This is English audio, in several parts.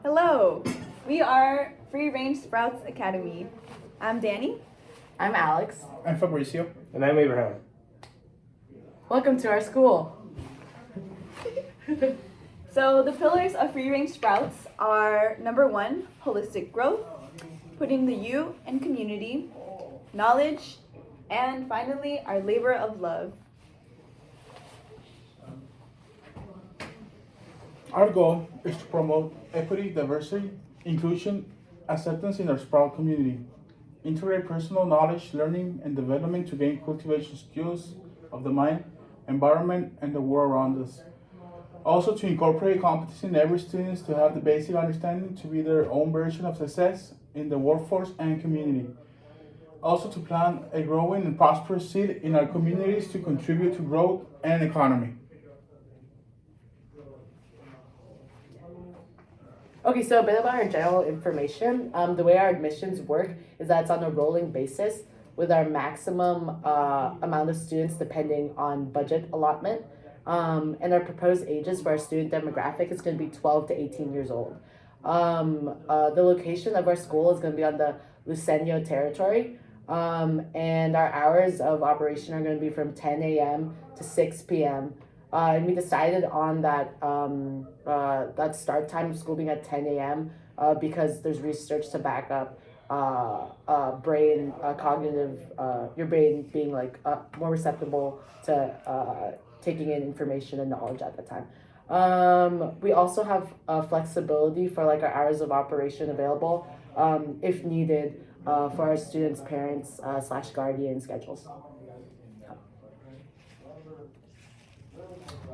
Hello, we are Free Range Sprouts Academy. I'm Danny. I'm Alex. I'm Fabricio. And I'm Abraham. Welcome to our school. So the pillars of Free Range Sprouts are number 1, holistic growth, putting the U in community, knowledge, and finally our labor of love. Our goal is to promote equity, diversity, inclusion, acceptance in our Sprout community, integrate personal knowledge, learning, and development to gain cultivation skills of the mind, environment, and the world around us. Also to incorporate competency in every student to have the basic understanding to be their own version of success in the workforce and community. Also to plant a growing and prosperous seed in our communities to contribute to growth and economy. Okay, so a bit about our general information. The way our admissions work is that it's on a rolling basis with our maximum amount of students depending on budget allotment. And our proposed ages for our student demographic is going to be 12 to 18 years old. The location of our school is going to be on the Lucenio territory. And our hours of operation are going to be from 10 a.m. to 6 p.m. And we decided on that start time of school being at 10 a.m. Because there's research to back up brain cognitive, your brain being like more receptible to taking in information and knowledge at that time. We also have flexibility for like our hours of operation available if needed for our students' parents / guardian schedules.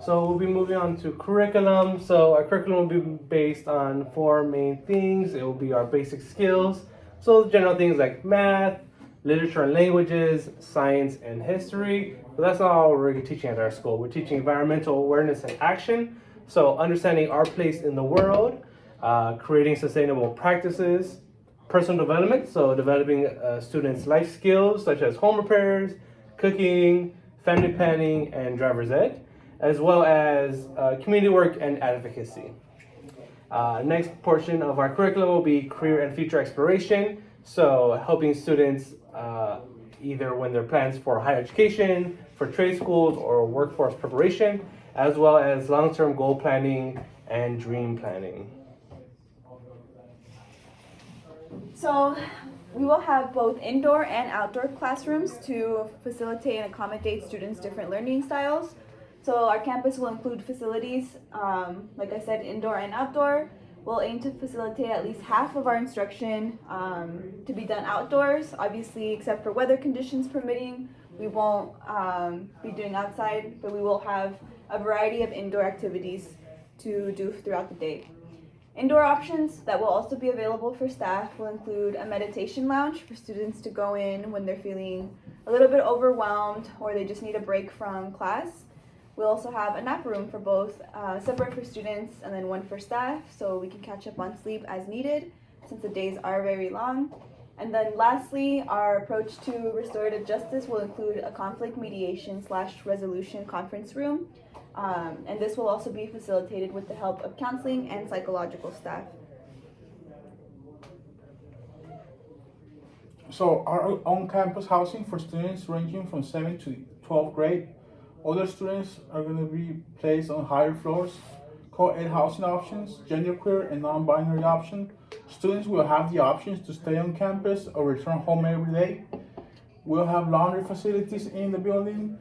So we'll be moving on to curriculum. So our curriculum will be based on 4 main things. It will be our basic skills. So general things like math, literature and languages, science and history. But that's not all we're teaching at our school. We're teaching environmental awareness and action. So understanding our place in the world, creating sustainable practices, personal development. So developing students' life skills such as home repairs, cooking, family planning, and driver's ed, as well as community work and advocacy. Next portion of our curriculum will be career and future exploration. So helping students either when their plans for higher education, for trade schools, or workforce preparation, as well as long-term goal planning and dream planning. So we will have both indoor and outdoor classrooms to facilitate and accommodate students' different learning styles. So our campus will include facilities, like I said, indoor and outdoor. We'll aim to facilitate at least half of our instruction to be done outdoors, obviously except for weather conditions permitting. We won't be doing outside, but we will have a variety of indoor activities to do throughout the day. Indoor options that will also be available for staff will include a meditation lounge for students to go in when they're feeling a little bit overwhelmed or they just need a break from class. We'll also have a nap room for both, separate for students and then one for staff, so we can catch up on sleep as needed since the days are very long. And then lastly, our approach to restorative justice will include a conflict mediation / resolution conference room. And this will also be facilitated with the help of counseling and psychological staff. So our on-campus housing for students ranging from 7th to 12th grade. Other students are going to be placed on higher floors, co-ed housing options, genderqueer and non-binary option. Students will have the options to stay on campus or return home every day. We'll have laundry facilities in the building.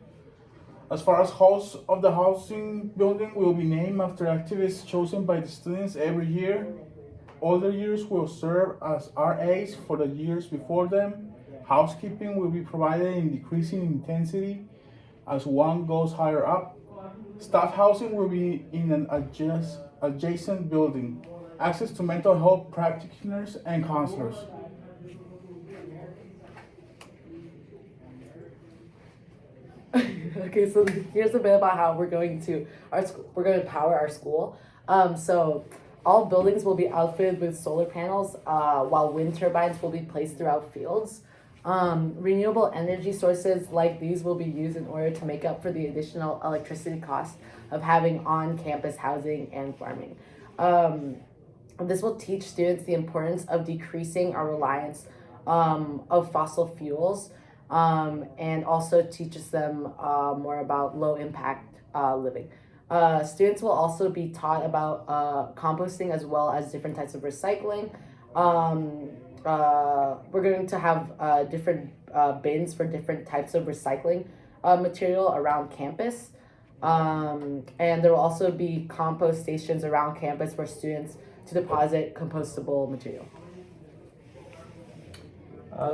As far as hosts of the housing building will be named after activists chosen by the students every year. Older years will serve as RAs for the years before them. Housekeeping will be provided in decreasing intensity as one goes higher up. Staff housing will be in an adjacent building. Access to mental health practitioners and counselors. Okay, so here's a bit about how we're going to power our school. So all buildings will be outfitted with solar panels, while wind turbines will be placed throughout fields. Renewable energy sources like these will be used in order to make up for the additional electricity costs of having on-campus housing and farming. This will teach students the importance of decreasing our reliance of fossil fuels, and also teaches them more about low impact living. Students will also be taught about composting as well as different types of recycling. We're going to have different bins for different types of recycling material around campus. And there will also be compost stations around campus for students to deposit compostable material.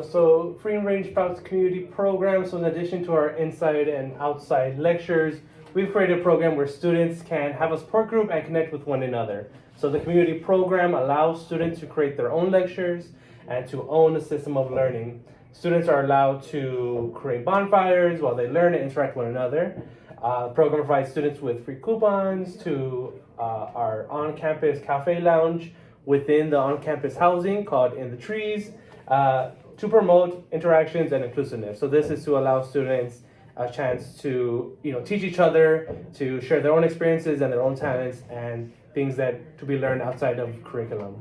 So Free and Range Sprouts community program. So in addition to our inside and outside lectures, we've created a program where students can have a support group and connect with one another. So the community program allows students to create their own lectures and to own a system of learning. Students are allowed to create bonfires while they learn and interact with one another. The program provides students with free coupons to our on-campus cafe lounge within the on-campus housing called In the Trees, to promote interactions and inclusiveness. So this is to allow students a chance to teach each other, to share their own experiences and their own talents and things that to be learned outside of curriculum.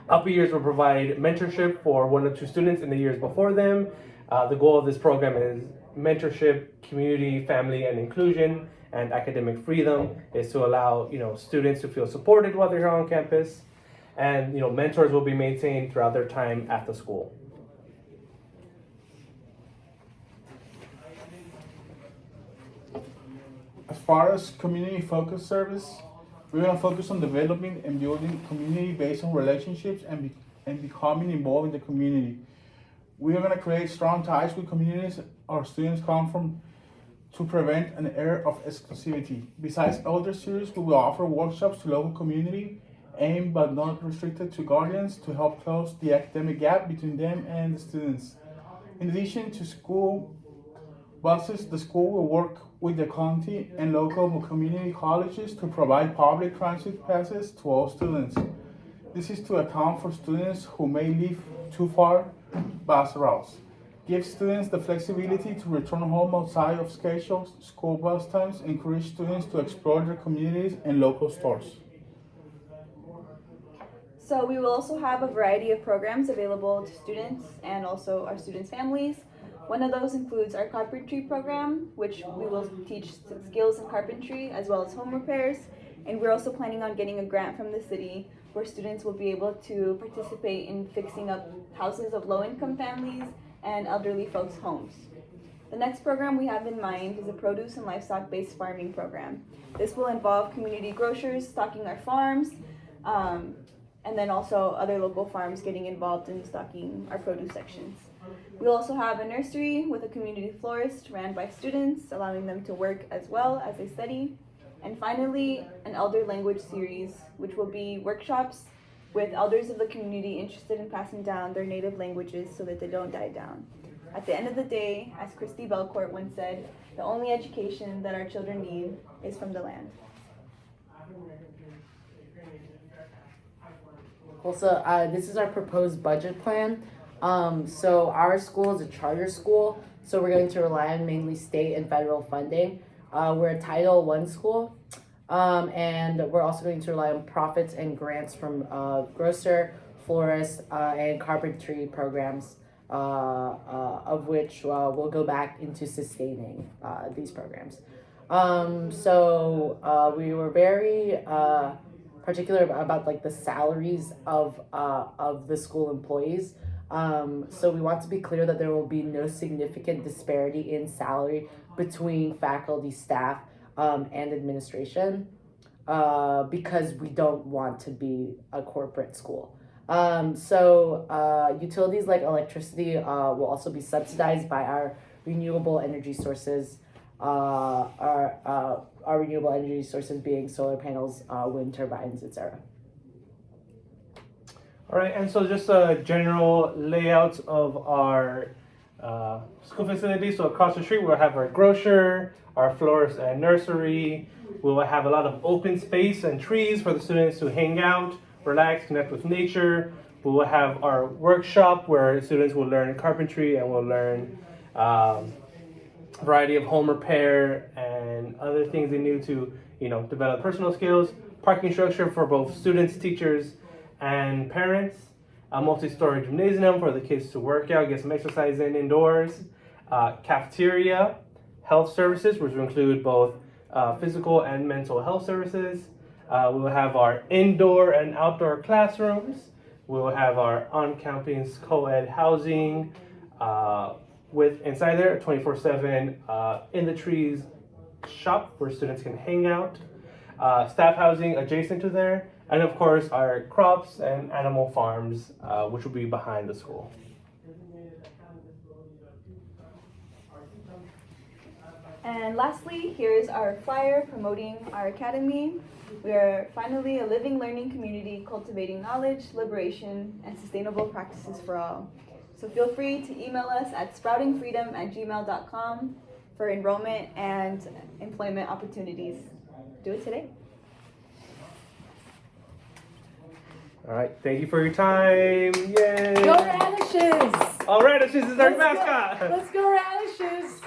Upper years will provide mentorship for 1 or 2 students in the years before them. The goal of this program is mentorship, community, family, and inclusion, and academic freedom is to allow students to feel supported while they're here on campus, and mentors will be maintained throughout their time at the school. As far as community-focused service, we're going to focus on developing and building community based on relationships and becoming involved in the community. We are going to create strong ties with communities our students come from to prevent an air of exclusivity. Besides elder series, we will offer workshops to local community, aimed but not restricted to guardians, to help close the academic gap between them and the students. In addition to school buses, the school will work with the county and local community colleges to provide public transit passes to all students. This is to account for students who may live too far bus routes. Give students the flexibility to return home outside of scheduled school bus times. Encourage students to explore their communities and local stores. So we will also have a variety of programs available to students and also our students' families. One of those includes our carpentry program, which we will teach skills in carpentry as well as home repairs. And we're also planning on getting a grant from the city where students will be able to participate in fixing up houses of low-income families and elderly folks' homes. The next program we have in mind is a produce and livestock-based farming program. This will involve community grocers stocking our farms, and then also other local farms getting involved in stocking our produce sections. We'll also have a nursery with a community florist ran by students, allowing them to work as well as they study. And finally, an elder language series, which will be workshops with elders of the community interested in passing down their native languages so that they don't die down. At the end of the day, as Christy Belcourt once said, the only education that our children need is from the land. Also, this is our proposed budget plan. So our school is a charter school, so we're going to rely on mainly state and federal funding. We're a Title I school, and we're also going to rely on profits and grants from grocer, florist, and carpentry programs, of which will go back into sustaining these programs. So we were very particular about like the salaries of the school employees. So we want to be clear that there will be no significant disparity in salary between faculty, staff, and administration, because we don't want to be a corporate school. So utilities like electricity will also be subsidized by our renewable energy sources. Our renewable energy sources being solar panels, wind turbines, etc. All right, and so just a general layout of our school facilities. So across the street, we'll have our grocer, our florist and nursery. We will have a lot of open space and trees for the students to hang out, relax, connect with nature. We will have our workshop where students will learn carpentry and will learn a variety of home repair and other things they need to, develop personal skills. parking structure for both students, teachers, and parents. A multi-story gymnasium for the kids to work out, get some exercise in indoors. Cafeteria, health services, which will include both physical and mental health services. We will have our indoor and outdoor classrooms. We will have our on-campus co-ed housing with inside there a 24/7 in the trees shop where students can hang out. Staff housing adjacent to there, and of course our crops and animal farms, which will be behind the school. And lastly, here's our flyer promoting our academy. We are finally a living learning community cultivating knowledge, liberation, and sustainable practices for all. So feel free to email us at sproutingfreedom@gmail.com for enrollment and employment opportunities. Do it today. All right, thank you for your time. Yay! Go Radishes! All right, this is our Let's go. mascot. Let's go Radishes!